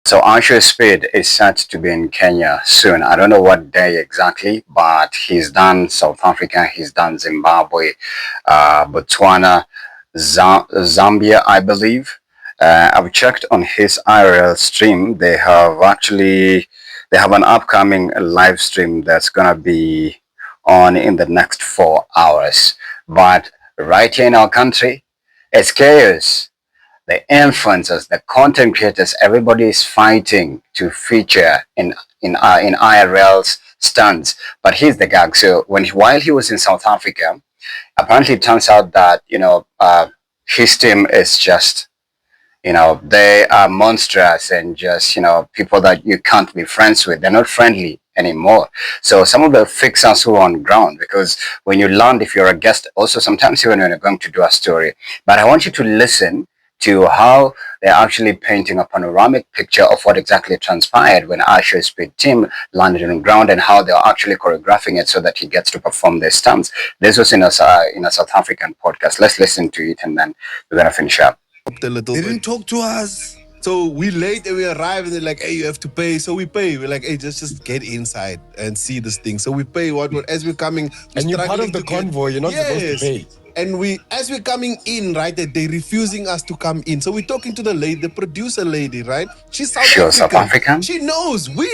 So Ishowspeed is set to be in Kenya soon. I don't know what day exactly, but he's done South Africa, he's done Zimbabwe, Botswana, Zambia, I believe. I've checked on his IRL stream. They have an upcoming live stream that's gonna be on in the next 4 hours. But right here in our country, it's chaos. The influencers, the content creators, everybody is fighting to feature in IRL's stunts. But here's the gag. So while he was in South Africa, apparently it turns out that his team is just they are monstrous and just people that you can't be friends with. They're not friendly anymore. So some of the fixers who are on ground, because when you land, if you're a guest, also sometimes even when you're going to do a story, but I want you to listen to how they're actually painting a panoramic picture of what exactly transpired when Ishowspeed team landed on ground and how they're actually choreographing it so that he gets to perform their stunts. This was in a South African podcast. Let's listen to it and then we're gonna finish up. They didn't talk to us. So we late and we arrive and they're like, hey, you have to pay. So we pay. We're like, hey, just get inside and see this thing. So we pay what as we're coming. And you're part of the convoy, you're not supposed to pay. And as we're coming in, right, they're refusing us to come in. So we're talking to the lady, the producer lady, right? She's South African. She knows we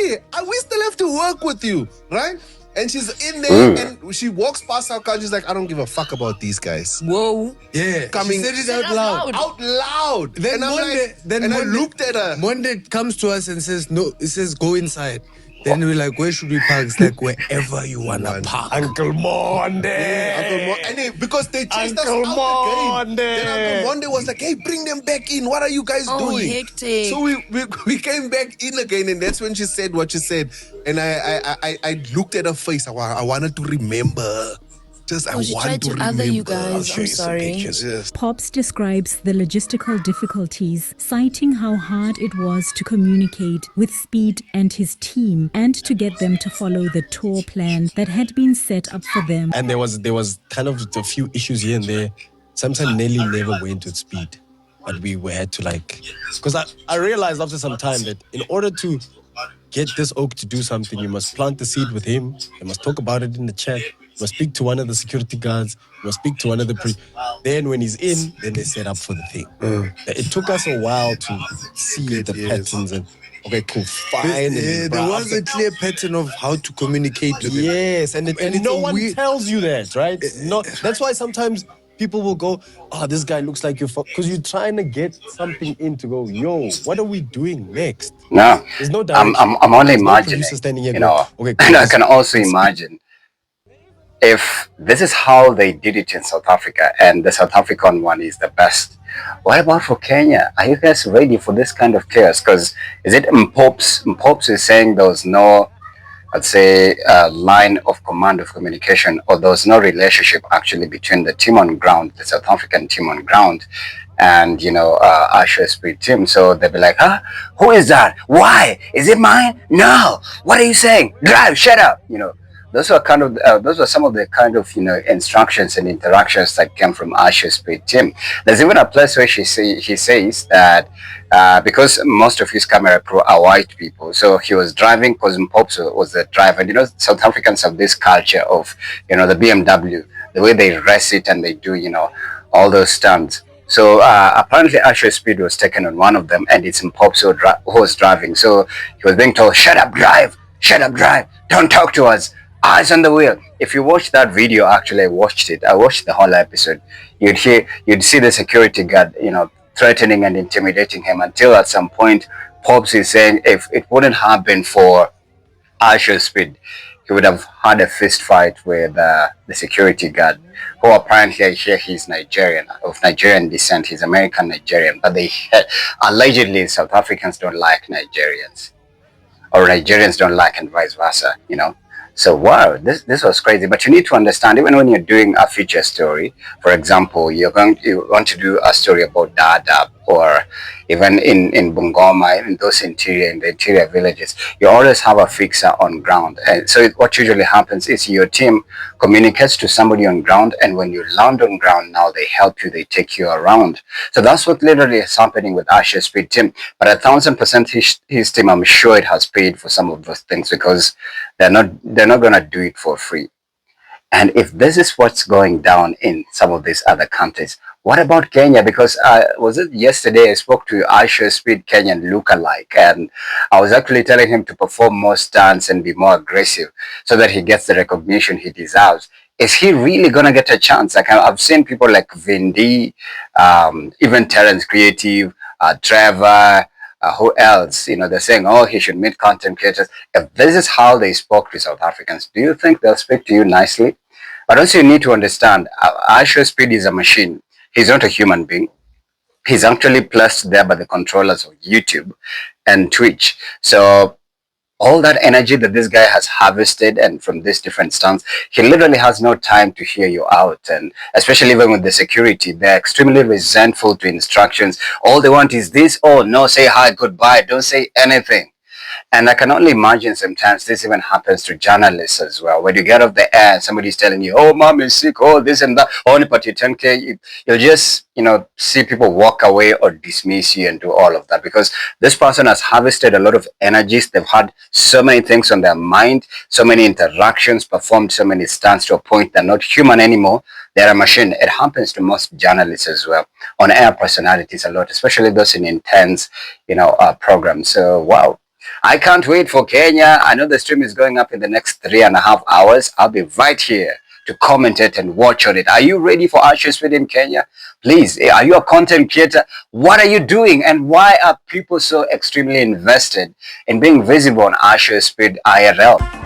still have to work with you, right? And she's in there and she walks past our car. She's like, I don't give a fuck about these guys. Whoa. Yeah. Coming. She said it out loud. Out loud. Then I looked at her. Monday comes to us and says, no, it says go inside. Then we're like, where should we park? It's like, wherever you want to park. Uncle Monday. Yeah, Uncle Monday. And because they chased us out the game. Then Uncle Monday was like, hey, bring them back in. What are you guys doing? Hectic. So we came back in again. And that's when she said what she said. And I looked at her face. I wanted to remember. She tried to other you guys. I'm sorry. Yes. Pops describes the logistical difficulties, citing how hard it was to communicate with Speed and his team and to get them to follow the tour plan that had been set up for them. And there was kind of a few issues here and there. Sometimes Nelly never went with Speed, but we had to because I realized after some time that in order to get this oak to do something, you must plant the seed with him. You must talk about it in the chat. You must speak to one of the security guards. You must speak to one of the Then when he's in, then they set up for the thing. It took us a while to see the patterns and okay, cool, fine. There was a clear pattern of how to communicate with him. Yes, and no one tells you that, right? That's why sometimes people will go, this guy looks like because you're trying to get something in to go, yo, what are we doing next? No, there's no direction. I'm only imagining, okay, cool, and I can also imagine if this is how they did it in South Africa and the South African one is the best. What about for Kenya? Are you guys ready for this kind of chaos? Because is it Mpho is saying there was no, let's say, line of command of communication, or there was no relationship actually between the team on ground, the South African team on ground, and Ishowspeed team. So they'll be like, who is that? Why? Is it mine? No. What are you saying? Drive, shut up. Those were some of the kind of instructions and interactions that came from Ishowspeed team. There's even a place where he says that because most of his camera crew are white people, so he was driving because Mpho was the driver. South Africans have this culture of the BMW, the way they race it and they do all those stunts. So apparently Ishowspeed was taken on one of them, and it's Mpho who was driving. So he was being told, "Shut up, drive! Shut up, drive! Don't talk to us! Eyes on the wheel." If you watch that video, actually I watched the whole episode, you'd see the security guard, threatening and intimidating him until at some point, Pops is saying if it wouldn't have been for Ishowspeed, he would have had a fist fight with the security guard, who apparently I hear he's Nigerian, of Nigerian descent. He's American Nigerian, but allegedly South Africans don't like Nigerians, or Nigerians don't like, and vice versa, So wow, this was crazy. But you need to understand, even when you're doing a feature story, for example, you want to do a story about Dada, or even in Bungoma, in those in the interior villages, you always have a fixer on ground. And so what usually happens is your team communicates to somebody on ground, and when you land on ground, now they help you, they take you around. So that's what literally is happening with Ishowspeed team. But 1,000% his team, I'm sure it has paid for some of those things, because they're not gonna do it for free. And if this is what's going down in some of these other countries, what about Kenya? Because was it yesterday I spoke to Ishowspeed Kenyan lookalike, and I was actually telling him to perform more stunts and be more aggressive so that he gets the recognition he deserves. Is he really gonna get a chance? Like, I've seen people like Vindi, even Terence Creative, Trevor. Who else? They're saying, oh, he should meet content creators. If this is how they spoke to South Africans, do you think they'll speak to you nicely? But also you need to understand, Ishowspeed is a machine. He's not a human being. He's actually placed there by the controllers of YouTube and Twitch. So all that energy that this guy has harvested and from these different stunts, he literally has no time to hear you out. And especially even with the security, they're extremely resentful to instructions. All they want is this: oh no, say hi, goodbye, don't say anything. And I can only imagine sometimes this even happens to journalists as well. When you get off the air, somebody's telling you, oh, mom is sick, oh, this and that, only but you 10K, you'll just, see people walk away or dismiss you and do all of that, because this person has harvested a lot of energies. They've had so many things on their mind, so many interactions, performed so many stunts to a point they're not human anymore. They're a machine. It happens to most journalists as well, on-air personalities a lot, especially those in intense, programs. So, wow. I can't wait for Kenya. I know the stream is going up in the next 3.5 hours. I'll be right here to comment it and watch on it. Are you ready for Ishowspeed in Kenya? Please, are you a content creator? What are you doing? And why are people so extremely invested in being visible on Ishowspeed IRL?